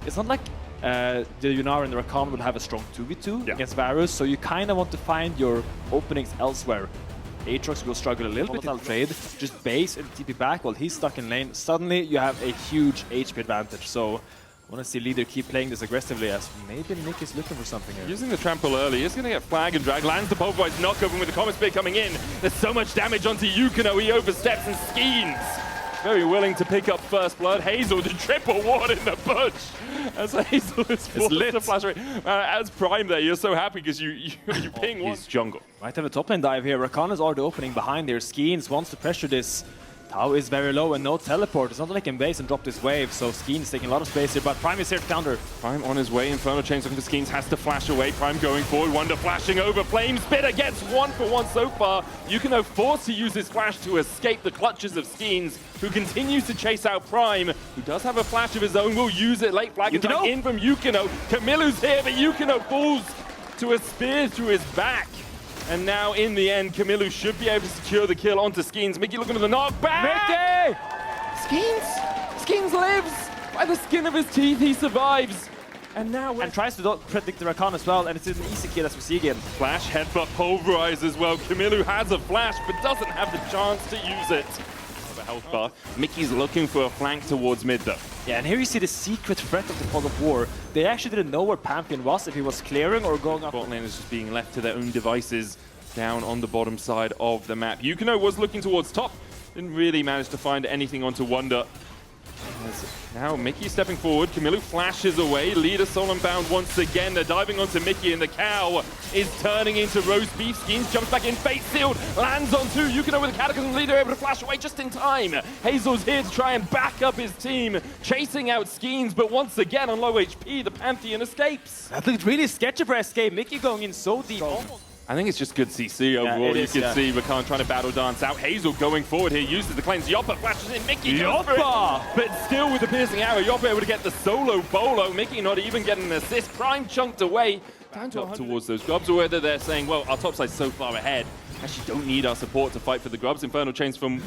it's not like the Yunara and the Rakan will have a strong 2v2 against Varus, so you kind of want to find your openings elsewhere. Aatrox will struggle a little bit in trade, just base and TP back while he's stuck in lane. Suddenly you have a huge HP advantage, so I want to see Leader keep playing this aggressively as maybe Mikyx is looking for something here. Using the trample early, he's going to get flag and drag, lands the pulverized knock over with the Comet Spear coming in. There's so much damage onto Yukino, he oversteps and Skeanz. Very willing to pick up first blood. Hazel, the triple ward in the bush. As Hazel is forced to flash away. As Prime there, you're so happy because you ping one. Jungle. Might have a top lane dive here. Rakan is already opening behind there. Skeanz wants to pressure this. Tau is very low and no teleport. It's not like he can base and drop this wave, so Skeanz taking a lot of space here, but Prime is here to counter. Prime on his way, Infernal Chains looking for Skeanz, has to flash away. Prime going forward, Wunder flashing over, Flame Spitter gets 1-for-1 so far. Yukino forced to use his flash to escape the clutches of Skeanz, who continues to chase out Prime, who does have a flash of his own, will use it. Late flag attack in from Yukino. Kamiloo's here, but Yukino falls to a spear through his back. And now, in the end, Kamiloo should be able to secure the kill onto Skeanz. Mikyx looking for the knockback! Mikyx! Skeanz lives! By the skin of his teeth, he survives. And now... And tries to predict the Rakan as well, and it's an easy kill as we see again. Flash, headbutt, pulverize as well. Kamiloo has a flash, but doesn't have the chance to use it. A health bar. Mikyx looking for a flank towards mid, though. Yeah, and here you see the secret threat of the Fog of War. They actually didn't know where Pantheon was, if he was clearing or going up. Bot lane is just being left to their own devices down on the bottom side of the map. Yukino was looking towards top, didn't really manage to find anything onto Wunder. Now Mikyx stepping forward, Kamiloo flashes away, Leader Soul Unbound once again, they're diving onto Mikyx and the cow is turning into roast beef. Skeanz jumps back in, Fate Sealed, lands onto Yukino with a Cataclysm. Leader able to flash away just in time. Hazel's here to try and back up his team, chasing out Skeanz, but once again on low HP, the Pantheon escapes. That looked really sketchy for SK, Mikyx going in so deep. I think it's just good CC overall. You can see Rakan trying to battle dance out. Hazel going forward here, uses the cleanse. Jopa flashes in. Mikyx goes for it, but still with the piercing arrow. Jopa able to get the solo bolo. Mikyx not even getting an assist. Prime chunked away. Down to towards those grubs, or whether they're saying, well, our top side's so far ahead. Actually don't need our support to fight for the grubs. Infernal Chains from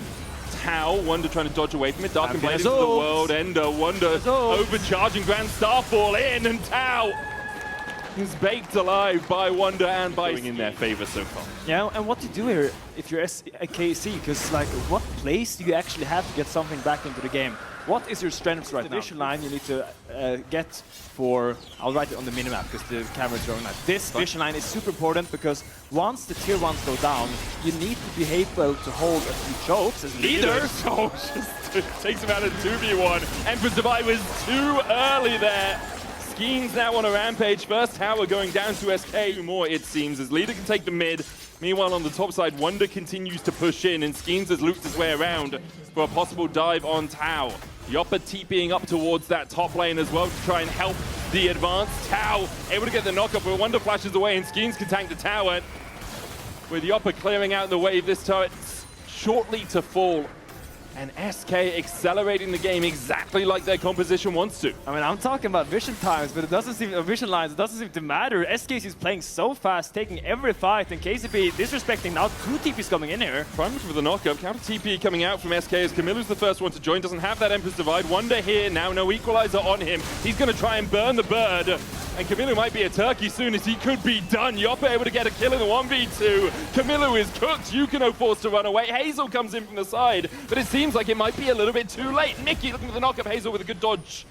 Tau. Wunder trying to dodge away from it. Dark and Blade into the world. Ender, Wunder overcharging. Grand Starfall in, and Tau is baked alive by Wunder and by going in their favor so far. Yeah, and what do you do here if you're a KC? Because like, what place do you actually have to get something back into the game? What is your strengths right now? The vision line you need to get for, I'll write it on the minimap because the camera's drawing that. This vision line is super important because once the tier 1s go down, you need to be able to hold a few chokes as leader. So just takes him out of 2v1. Emperor's Divide was too early there. Skeanz now on a rampage. First tower going down to SK. More, it seems, as Leader can take the mid. Meanwhile, on the top side, Wunder continues to push in, and Skeanz has looped his way around for a possible dive on Tau. Jopa TPing up towards that top lane as well to try and help the advance. Tau able to get the knockup, but Wunder flashes away, and Skeanz can tank the tower. With Jopa clearing out the wave, this turret's shortly to fall. And SK accelerating the game exactly like their composition wants to. I mean, I'm talking about vision times, but it doesn't seem, vision lines, it doesn't seem to matter. SK is playing so fast, taking every fight, and KCB disrespecting now 2 TPs coming in here. Prime with the knockup, counter TP coming out from SK as Kamiloo's the first one to join, doesn't have that Emperor's Divide. Wunder here, now no equalizer on him. He's going to try and burn the bird. And Kamiloo might be a turkey soon as he could be done. Jopa able to get a kill in the 1v2. Kamiloo is cooked. Yukino forced to run away. Hazel comes in from the side, but it seems like it might be a little bit too late. Mikyx looking for the knockup. Hazel with a good dodge.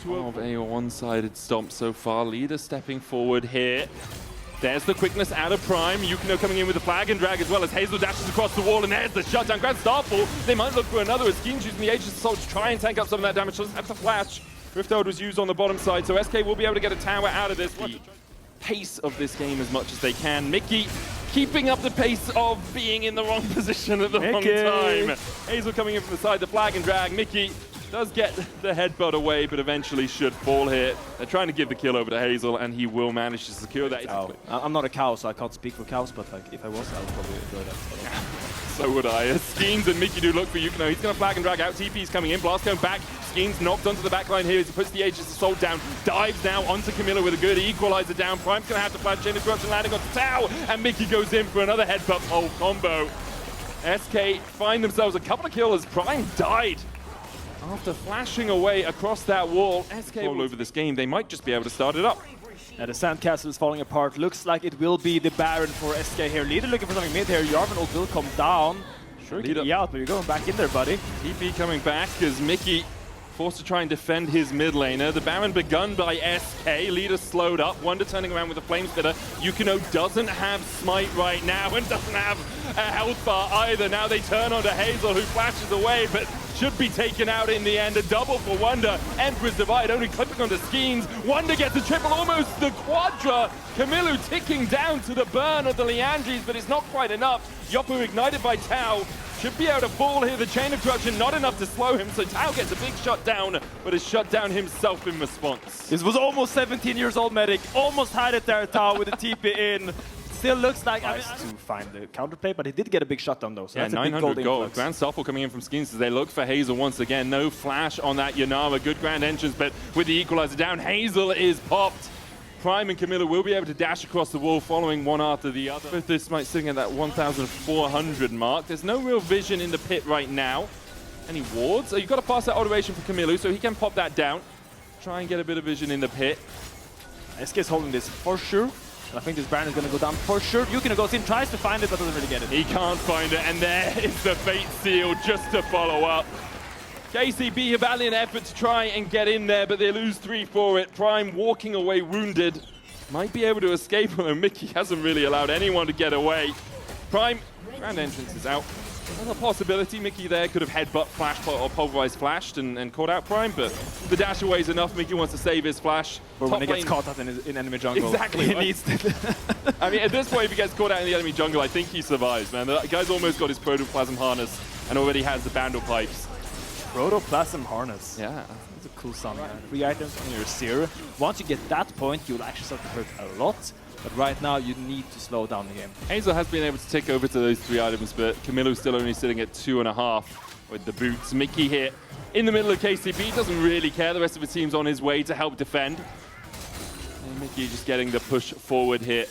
Of a one-sided stomp so far. Leader stepping forward here. There's the quickness out of Prime. Yukino coming in with the flag and drag as well as Hazel dashes across the wall, and there's the shutdown. Grand Starfall. They might look for another as Skeanz using the Aegis Assault to try and tank up some of that damage. Doesn't have to flash. Rift Herald was used on the bottom side, so SK will be able to get a tower out of this. The pace of this game as much as they can. Mikyx keeping up the pace of being in the wrong position at the wrong time. Hazel coming in from the side, the flag and drag. Mikyx does get the headbutt away, but eventually should fall here. They're trying to give the kill over to Hazel, and he will manage to secure that. I'm not a cow, so I can't speak for cows, but like, if I was, I would probably enjoy that. So would I. Skeanz and Mikyx do look for Yukino. He's going to flag and drag out. TP's coming in. Blast going back. Skeanz knocked onto the back line here as he puts the Aegis Assault down. Dives now onto Kamiloo with a good equalizer down. Prime's going to have to flash chain interruption landing onto Tau. And Mikyx goes in for another headbutt pole combo. SK find themselves a couple of kills. Prime died After flashing away across that wall, SK all over this game, they might just be able to start it up. And the sandcastle is falling apart. Looks like it will be the Baron for SK here. Leader looking for something mid here. Jarvan ult will come down. Sure, Leader out, but you're going back in there, buddy. TP coming back as Mikyx forced to try and defend his mid laner. The Baron begun by SK. Leader slowed up. Wunder turning around with a flame spitter. Yukino doesn't have smite right now and doesn't have a health bar either. Now they turn onto Hazel, who flashes away, but should be taken out in the end. A double for Wunder. Emperor's Divide only clipping onto Skeanz. Wunder gets a triple, almost the quadra. Kamiloo ticking down to the burn of the Liandries, but it's not quite enough. Jopa ignited by Tau. Should be able to fall here. The chain of destruction not enough to slow him, so Tau gets a big shot down, but has shut down himself in response. This was almost 17 years old, Medic. Almost had it there, Tau, with the TP in. Still looks like to find the counterplay, but he did get a big shutdown though. So yeah, that's 900 a big gold. Grand Shuffle coming in from Skeanz as they look for Hazel once again. No flash on that Yunara. Good grand entrance, but with the equalizer down, Hazel is popped. Prime and Kamiloo will be able to dash across the wall following one after the other. With this might sitting at that 1,400 mark. There's no real vision in the pit right now. Any wards? Oh, you've got to pass that automation for Kamiloo, so he can pop that down. Try and get a bit of vision in the pit. SK is holding this for sure. I think this Baron is going to go down for sure. Yukino goes in, tries to find it, but doesn't really get it. He can't find it, and there is the fate seal just to follow up. KCB, a valiant effort to try and get in there, but they lose 3 for it. Prime walking away wounded. Might be able to escape, although Mikyx hasn't really allowed anyone to get away. Prime, grand entrance is out. There's a possibility Mikyx there could have headbutt, flash, or pulverized flashed and caught out Prime, but the dash away is enough. Mikyx wants to save his flash. But when he gets caught out in enemy jungle, exactly, he needs to. I mean, at this point, if he gets caught out in the enemy jungle, I think he survives, man. The guy's almost got his protoplasm harness and already has the bandle pipes. Protoplasm harness. Yeah. That's a cool summon. Right. 3 items on your Azir. Once you get that point, you'll actually start to hurt a lot. But right now, you need to slow down the game. Hazel has been able to take over to those 3 items, but Kamiloo's still only sitting at 2.5 with the boots. Mikyx here in the middle of KCB, doesn't really care. The rest of the team's on his way to help defend. And Mikyx just getting the push forward here.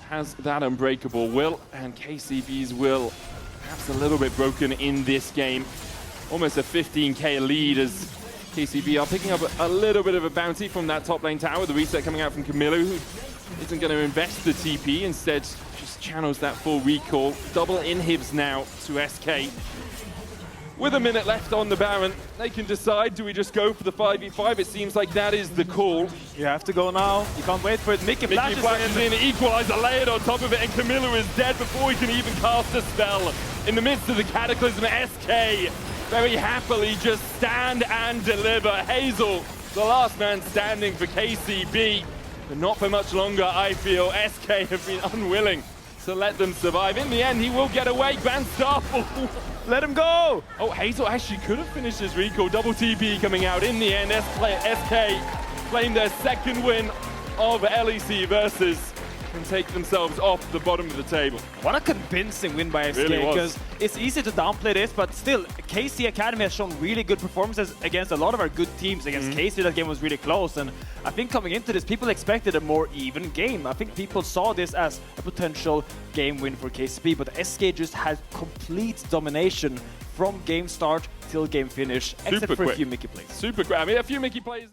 Has that unbreakable will, and KCB's will perhaps a little bit broken in this game. Almost a 15k lead as KCB are picking up a little bit of a bounty from that top lane tower. The reset coming out from Kamiloo, who isn't going to invest the TP, instead just channels that full recall. Double inhibs now to SK. With a minute left on the Baron, they can decide, do we just go for the 5v5? It seems like that is the call. You have to go now. You can't wait for it. Mikyx flashes in, equalizer layered on top of it, and Kamiloo is dead before he can even cast a spell. In the midst of the cataclysm, SK very happily just stand and deliver. Hazel, the last man standing for KCB. But not for much longer, I feel. SK have been unwilling to let them survive. In the end, he will get away. Grand Starfall. Let him go! Oh, Hazel actually could have finished his recall. Double TP coming out. In the end, SK claim their second win of LEC Versus and take themselves off the bottom of the table. What a convincing win by SK, really because it's easy to downplay this, but still, KC Academy has shown really good performances against a lot of our good teams. Against KC, that game was really close, and I think coming into this, people expected a more even game. I think people saw this as a potential game win for KCB, but SK just had complete domination from game start till game finish, except for a few Mikyx plays. Super quick. I mean, a few Mikyx plays.